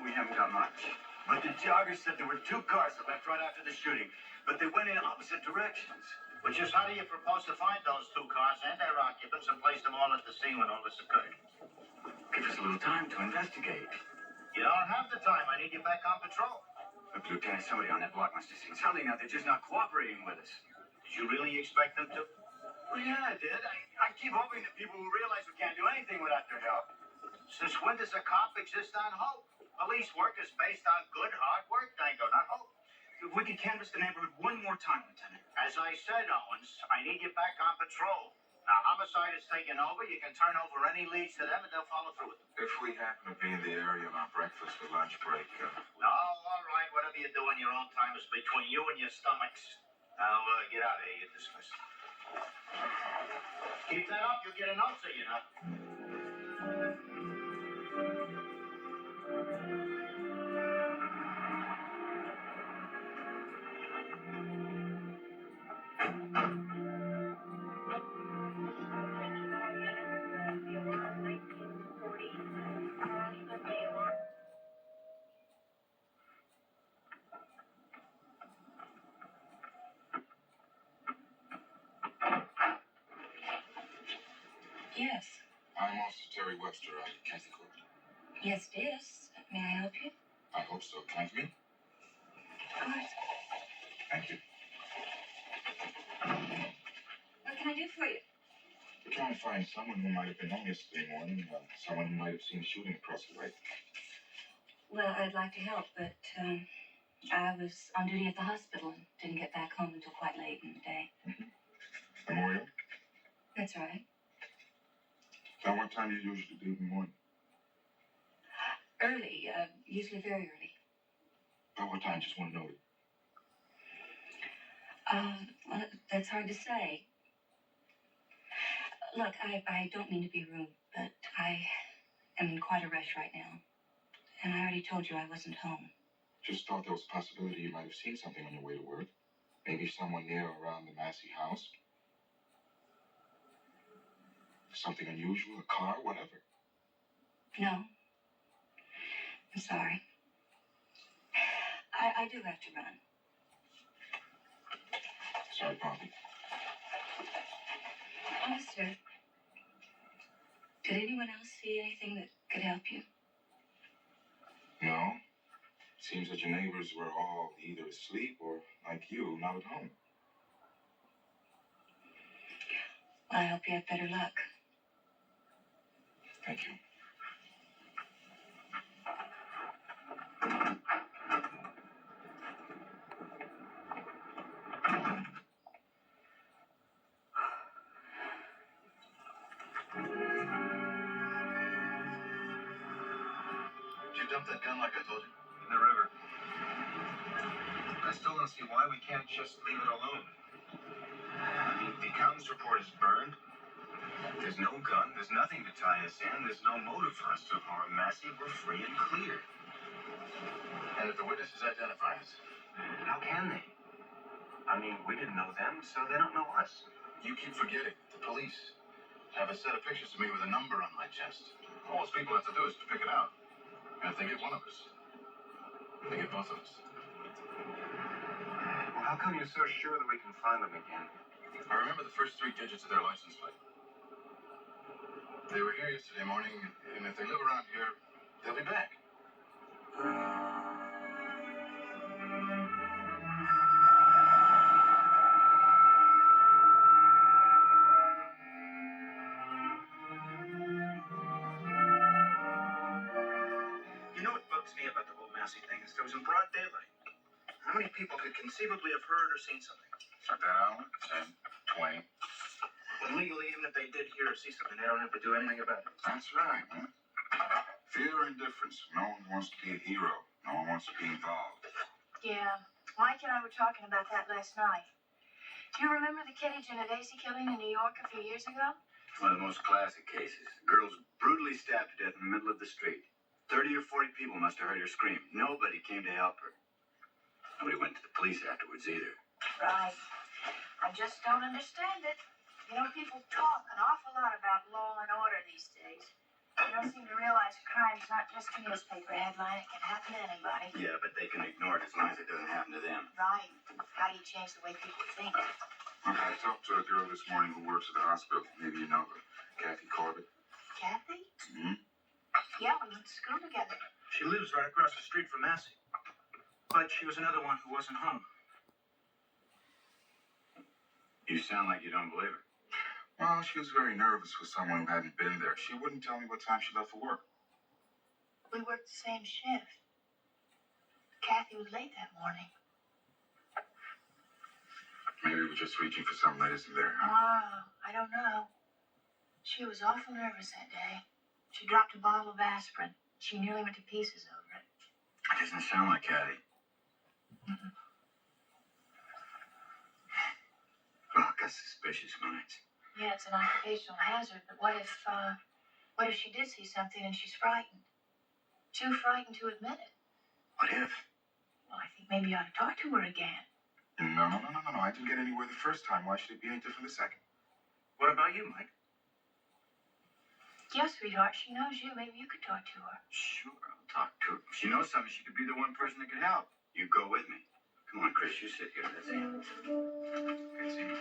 We haven't got much. But the jogger said there were two cars that left right after the shooting, but they went in opposite directions. Which is, how do you propose to find those two cars and their occupants and place them all at the scene when all this occurred? Give us a little time to investigate. You don't have the time. I need you back on patrol. Look, Lieutenant, somebody on that block must have seen something out. They're just not cooperating with us. Did you really expect them to? Well, yeah, I did. I keep hoping that people will realize we can't do anything without their help. Since when does a cop exist on hope? Police work is based on good, hard work, Dango, not hope. If we could canvass the neighborhood one more time, Lieutenant. As I said, Owens, I need you back on patrol. Now, homicide is taking over. You can turn over any leads to them, and they'll follow through with them. If we happen to be in the area on our breakfast or lunch break, No, all right. Whatever you do in your own time is between you and your stomachs. Now, get out of here. You're dismissed. Keep that up. You'll get an ulcer, you know. Yes. I'm Officer Terry Webster out at Kathy Court. Yes, it is. May I help you? I hope so. Can I come in? Of course. Thank you. What can I do for you? We're trying to find someone who might have been home yesterday morning, someone who might have seen a shooting across the way. Well, I'd like to help, but I was on duty at the hospital and didn't get back home until quite late in the day. Memorial? That's right. Now, what time do you usually do in the morning? Early, usually very early. About what time? Just want to know it. Well, that's hard to say. Look, I don't mean to be rude, but I am in quite a rush right now. And I already told you I wasn't home. Just thought there was a possibility you might have seen something on your way to work. Maybe someone near or around the Massey house. Something unusual, a car, whatever. No. I'm sorry. I do have to run. Sorry, Bobby. Officer, did anyone else see anything that could help you? No. Seems that your neighbors were all either asleep or, like you, not at home. Well, I hope you have better luck. Thank you. Did you dump that gun like I told you? In the river. I still don't see why we can't just leave it alone. I mean, the accountant's report is burned. There's no gun. There's nothing to tie us in. There's no motive for us to harm Massey. We're free and clear. And if the witnesses identify us, how can they? I mean, we didn't know them, so they don't know us. You keep forgetting. The police have a set of pictures of me with a number on my chest. All those people have to do is to pick it out. And if they get one of us, they get both of us. Well, how come you're so sure that we can find them again? I remember the first 3 digits of their license plate. They were here yesterday morning, and if they live around here, they'll be back. You know what bugs me about the whole Massey thing is it was in broad daylight. How many people could conceivably have heard or seen something? At that hour? 10, 20. And legally, even if they did hear or see something, they don't have to do anything about it. That's right, huh? Fear or indifference. No one wants to be a hero. No one wants to be involved. Yeah, Mike and I were talking about that last night. Do you remember the Kitty Genovese killing in New York a few years ago? One of the most classic cases. Girls brutally stabbed to death in the middle of the street. 30 or 40 people must have heard her scream. Nobody came to help her. Nobody went to the police afterwards either. Right. I just don't understand it. You know, people talk an awful lot about law and order these days. They don't seem to realize crime's not just a newspaper headline. It can happen to anybody. Yeah, but they can ignore it as long as it doesn't happen to them. Right. How do you change the way people think? Okay, I talked to a girl this morning who works at the hospital. Maybe you know her. Kathy Corbett. Kathy? Hmm? Yeah, we went to school together. She lives right across the street from Massey. But she was another one who wasn't home. You sound like you don't believe her. Well, she was very nervous with someone who hadn't been there. She wouldn't tell me what time she left for work. We worked the same shift. Kathy was late that morning. Maybe we're just reaching for something that isn't there, huh? Wow, I don't know. She was awful nervous that day. She dropped a bottle of aspirin. She nearly went to pieces over it. It doesn't sound like Kathy. Mm-mm. Oh, I got suspicious minds. Yeah, it's an occupational hazard, but what if she did see something and she's frightened? Too frightened to admit it. What if? Well, I think maybe you ought to talk to her again. No. I didn't get anywhere the first time. Why should it be any different the second? What about you, Mike? Yes, sweetheart, she knows you. Maybe you could talk to her. Sure, I'll talk to her. If she knows something, she could be the one person that could help. You go with me. Come on, Chris, you sit here. That's it. Good to see you.